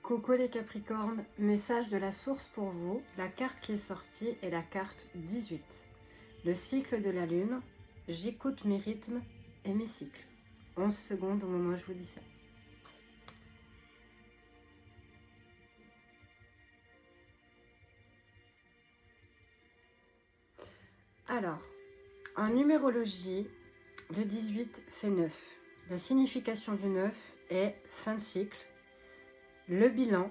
Coucou les Capricornes, message de la source pour vous. La carte qui est sortie est la carte 18. Le cycle de la lune, j'écoute mes rythmes et mes cycles. 11 secondes au moment où je vous dis ça. Alors, en numérologie, le 18 fait 9. La signification du 9 est fin de cycle, le bilan,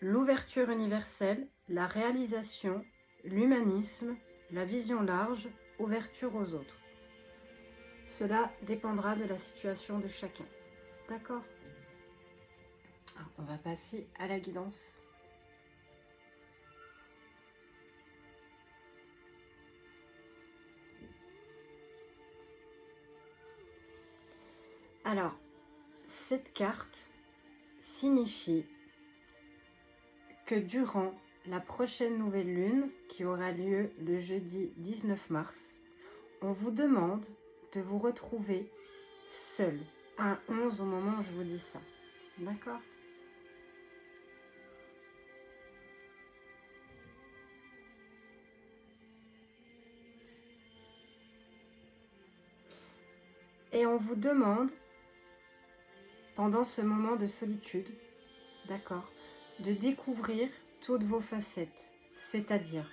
l'ouverture universelle, la réalisation, l'humanisme, la vision large, ouverture aux autres. Cela dépendra de la situation de chacun. D'accord? On va passer à la guidance. Alors, cette carte signifie que durant la prochaine nouvelle lune, qui aura lieu le jeudi 19 mars, on vous demande de vous retrouver seul. Un 11 au moment où je vous dis ça. D'accord? Et on vous demande, pendant ce moment de solitude, d'accord, de découvrir toutes vos facettes, c'est-à-dire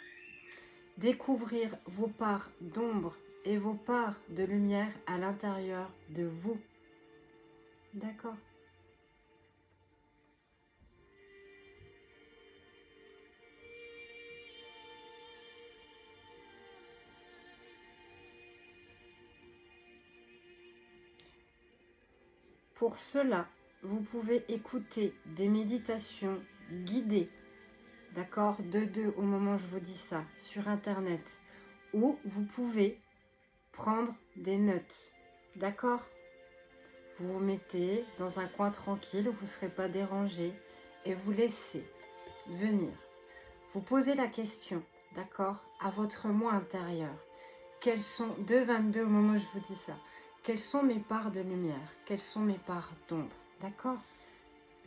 découvrir vos parts d'ombre et vos parts de lumière à l'intérieur de vous. D'accord? Pour cela, vous pouvez écouter des méditations guidées, d'accord, de deux au moment où je vous dis ça, sur Internet, ou vous pouvez prendre des notes, d'accord? Vous vous mettez dans un coin tranquille où vous ne serez pas dérangé et vous laissez venir. Vous posez la question, d'accord, à votre moi intérieur. Quelles sont, 2,22 au moment où je vous dis ça, quelles sont mes parts de lumière? Quelles sont mes parts d'ombre? D'accord?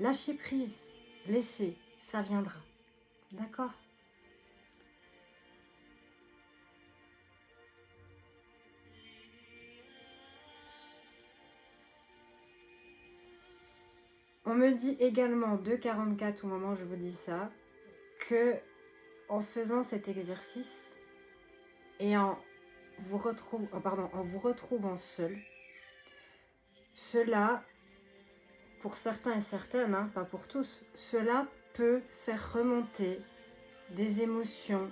Lâchez prise, laissez, ça viendra. D'accord? On me dit également 2,44 au moment où je vous dis ça, que en faisant cet exercice et en vous retrouvant seul, cela, pour certains et certaines, hein, pas pour tous, cela peut faire remonter des émotions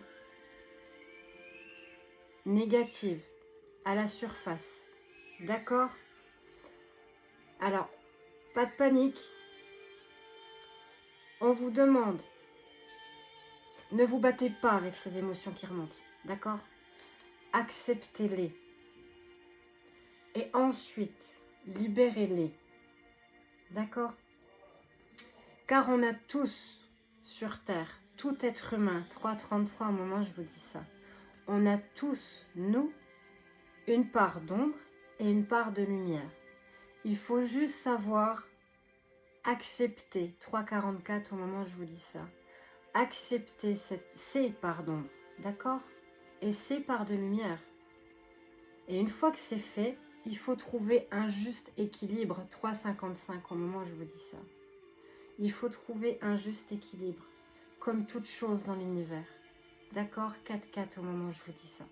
négatives à la surface. D'accord? Alors, pas de panique. On vous demande, ne vous battez pas avec ces émotions qui remontent. D'accord? Acceptez-les. Et ensuite, libérez-les. D'accord? Car on a tous sur Terre, tout être humain, 3,33 au moment où je vous dis ça, on a tous, nous, une part d'ombre et une part de lumière. Il faut juste savoir accepter, 3,44 au moment où je vous dis ça, accepter ces parts d'ombre, d'accord? Et ces parts de lumière. Et une fois que c'est fait, il faut trouver un juste équilibre, 3,55 au moment où je vous dis ça. Il faut trouver un juste équilibre, comme toute chose dans l'univers. D'accord? 4,4 au moment où je vous dis ça.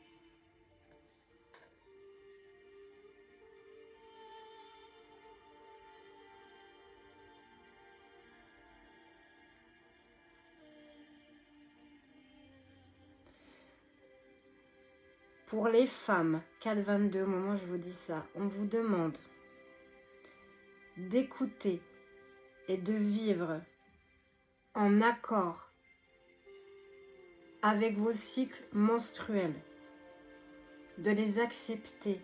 Pour les femmes, 4,22 au moment où je vous dis ça, on vous demande d'écouter et de vivre en accord avec vos cycles menstruels, de les accepter.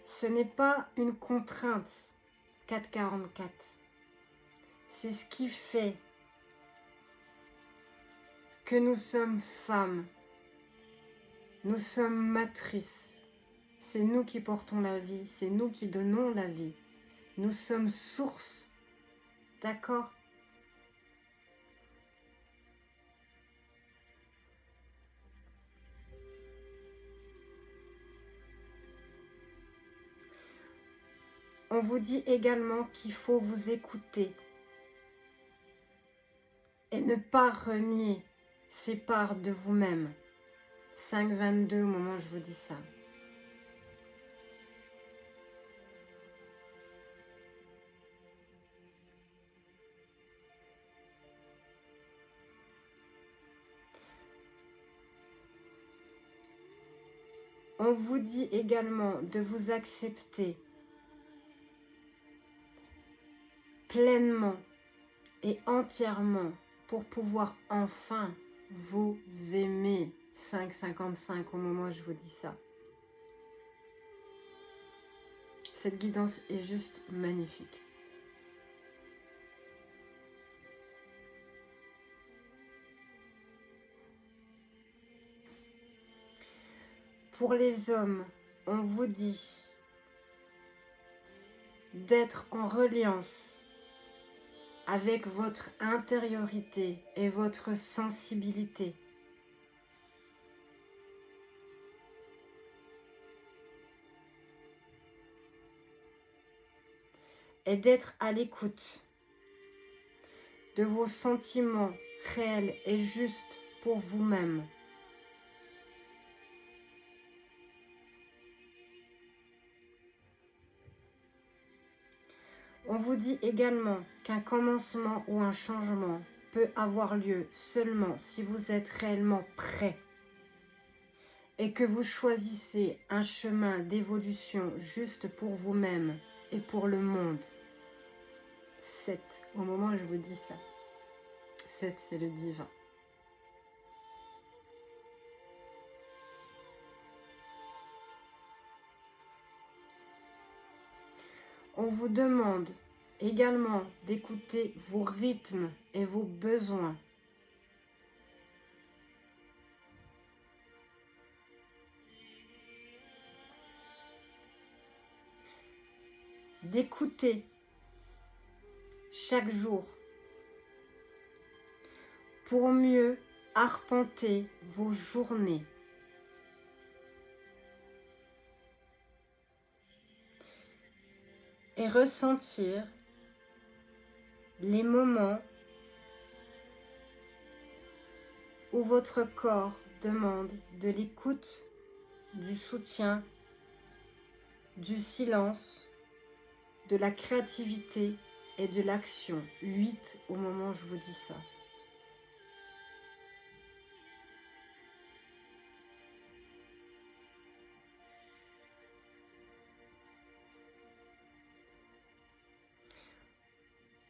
Ce n'est pas une contrainte, 4,44. C'est ce qui fait que nous sommes femmes, nous sommes matrices. C'est nous qui portons la vie, c'est nous qui donnons la vie. Nous sommes source D'accord? On vous dit également qu'il faut vous écouter et ne pas renier ces parts de vous-même. 5-22 au moment où je vous dis ça. On vous dit également de vous accepter pleinement et entièrement pour pouvoir enfin vous aimer. 5-55 au moment où je vous dis ça. Cette guidance est juste magnifique. Pour les hommes, on vous dit d'être en reliance avec votre intériorité et votre sensibilité. Et d'être à l'écoute de vos sentiments réels et justes pour vous-même. On vous dit également qu'un commencement ou un changement peut avoir lieu seulement si vous êtes réellement prêt et que vous choisissez un chemin d'évolution juste pour vous-même et pour le monde. 7, au moment où je vous dis ça. 7, c'est le divin. On vous demande également d'écouter vos rythmes et vos besoins. D'écouter chaque jour pour mieux arpenter vos journées. Et ressentir les moments où votre corps demande de l'écoute, du soutien, du silence, de la créativité et de l'action. 8 au moment où je vous dis ça.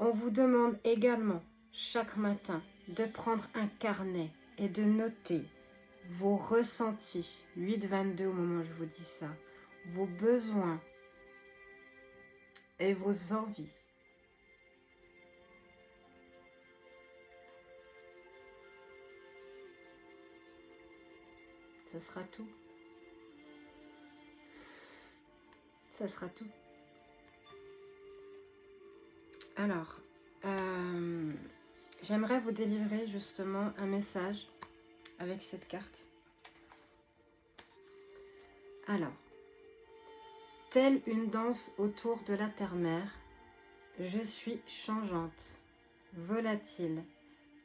On vous demande également chaque matin de prendre un carnet et de noter vos ressentis. 8-22 au moment où je vous dis ça. Vos besoins et vos envies. Ça sera tout. Ça sera tout. Alors, j'aimerais vous délivrer justement un message avec cette carte. Alors, telle une danse autour de la terre-mère, je suis changeante, volatile,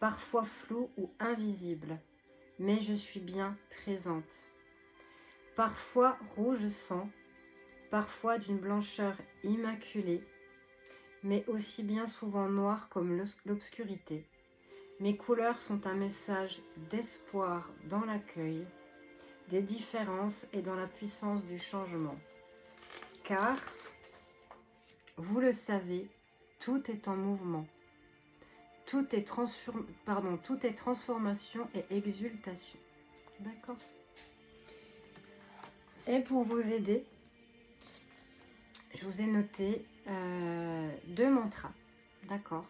parfois floue ou invisible, mais je suis bien présente. Parfois rouge sang, parfois d'une blancheur immaculée, mais aussi bien souvent noire comme l'obscurité. Mes couleurs sont un message d'espoir dans l'accueil, des différences et dans la puissance du changement. Car, vous le savez, tout est en mouvement. Tout est transformation et exultation. D'accord? Et pour vous aider, je vous ai noté 2 mantras, d'accord,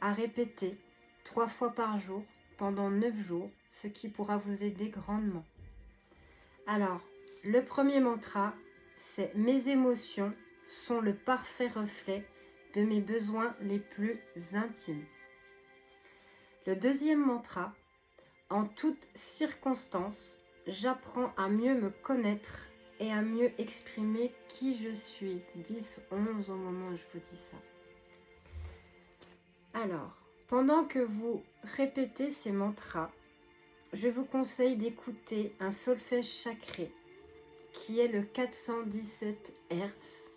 à répéter 3 fois par jour pendant 9 jours, ce qui pourra vous aider grandement. Alors, le premier mantra, c'est « Mes émotions sont le parfait reflet de mes besoins les plus intimes. Le deuxième mantra, en toutes circonstances, j'apprends à mieux me connaître et à mieux exprimer qui je suis. 10, 11 au moment où je vous dis ça. Alors, pendant que vous répétez ces mantras, je vous conseille d'écouter un solfège sacré qui est le 417 Hz.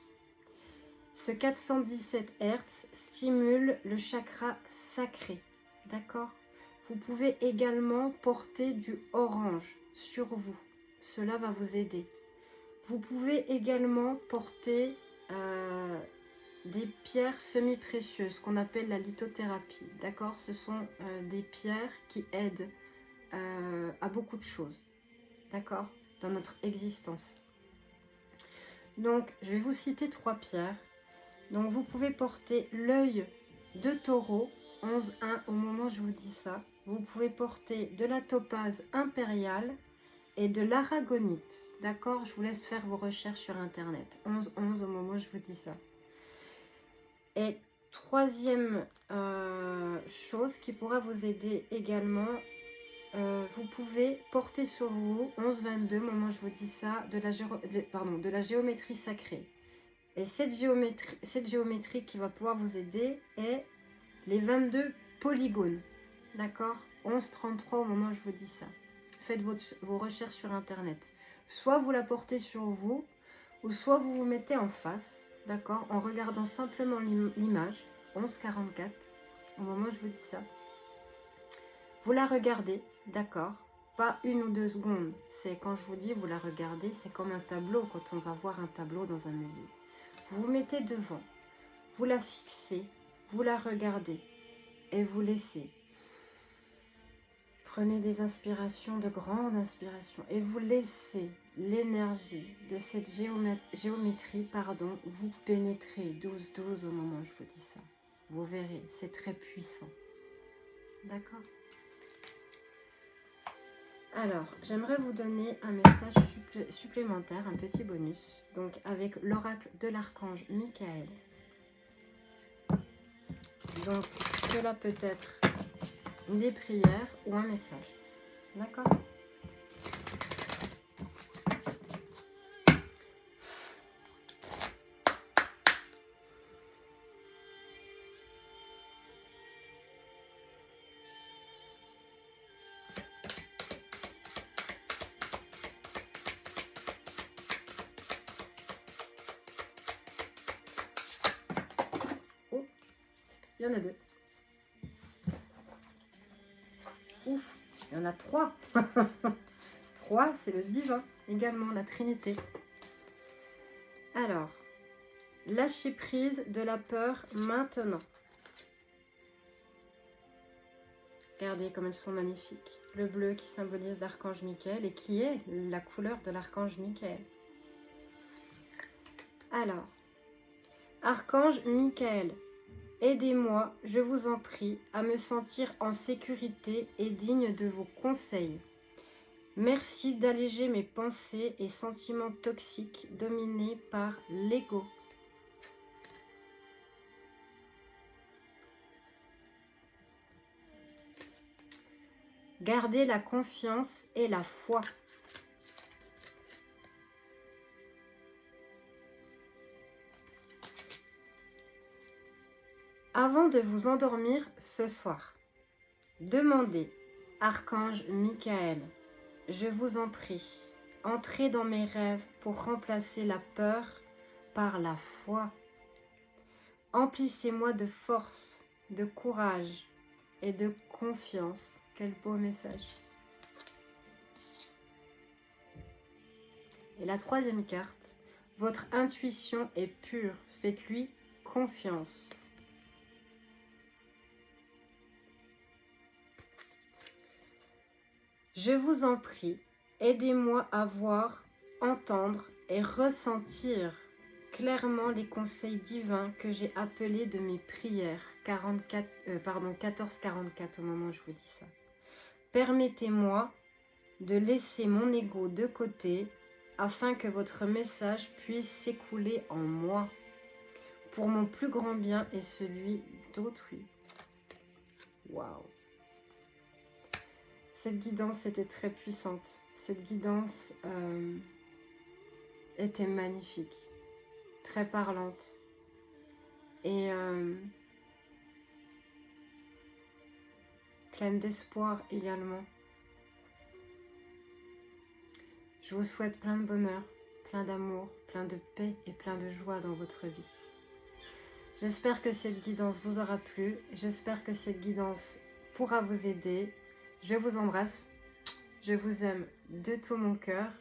Ce 417 Hz stimule le chakra sacré, d'accord? Vous pouvez également porter du orange sur vous, cela va vous aider. Vous pouvez également porter des pierres semi-précieuses qu'on appelle la lithothérapie, d'accord? Ce sont des pierres qui aident à beaucoup de choses, d'accord? Dans notre existence. Donc, je vais vous citer 3 pierres. Donc, vous pouvez porter l'œil de taureau, 11-1 au moment où je vous dis ça. Vous pouvez porter de la topaze impériale et de l'aragonite, d'accord? Je vous laisse faire vos recherches sur internet. 11-11 au moment où je vous dis ça. Et troisième chose qui pourra vous aider également, vous pouvez porter sur vous, 11-22, au moment où je vous dis ça, de la géométrie sacrée. Et cette géométrie qui va pouvoir vous aider est les 22 polygones, d'accord? 11-33 au moment où je vous dis ça. Faites vos recherches sur internet. Soit vous la portez sur vous, ou soit vous vous mettez en face, d'accord? En regardant simplement l'image, 11-44, au moment où je vous dis ça. Vous la regardez, d'accord? Pas 1 ou 2 secondes. C'est quand je vous dis vous la regardez, c'est comme un tableau quand on va voir un tableau dans un musée. Vous vous mettez devant, vous la fixez, vous la regardez et vous laissez. Prenez des inspirations, de grandes inspirations, et vous laissez l'énergie de cette géométrie, vous pénétrer 12-12 au moment où je vous dis ça. Vous verrez, c'est très puissant. D'accord? Alors, j'aimerais vous donner un message supplémentaire, un petit bonus, donc avec l'oracle de l'archange Michael. Donc, cela peut être des prières ou un message. D'accord? Oh, il y en a 2. Ouf, il y en a 3. 3, c'est le divin, également la Trinité. Alors, lâchez prise de la peur maintenant. Regardez comme elles sont magnifiques. Le bleu qui symbolise l'archange Michael et qui est la couleur de l'archange Michael. Alors, archange Michael, aidez-moi, je vous en prie, à me sentir en sécurité et digne de vos conseils. Merci d'alléger mes pensées et sentiments toxiques dominés par l'ego. Gardez la confiance et la foi. Avant de vous endormir ce soir, demandez, archange Michael, je vous en prie, entrez dans mes rêves pour remplacer la peur par la foi. Emplissez-moi de force, de courage et de confiance. Quel beau message. Et la troisième carte, votre intuition est pure, faites-lui confiance. Je vous en prie, aidez-moi à voir, entendre et ressentir clairement les conseils divins que j'ai appelés de mes prières. 14-44 au moment où je vous dis ça. Permettez-moi de laisser mon ego de côté afin que votre message puisse s'écouler en moi. pour mon plus grand bien et celui d'autrui. Waouh! Cette guidance était très puissante. Cette guidance était magnifique, très parlante. Et pleine d'espoir également. Je vous souhaite plein de bonheur, plein d'amour, plein de paix et plein de joie dans votre vie. J'espère que cette guidance vous aura plu. J'espère que cette guidance pourra vous aider. Je vous embrasse. Je vous aime de tout mon cœur.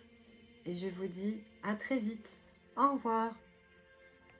Et je vous dis à très vite. Au revoir.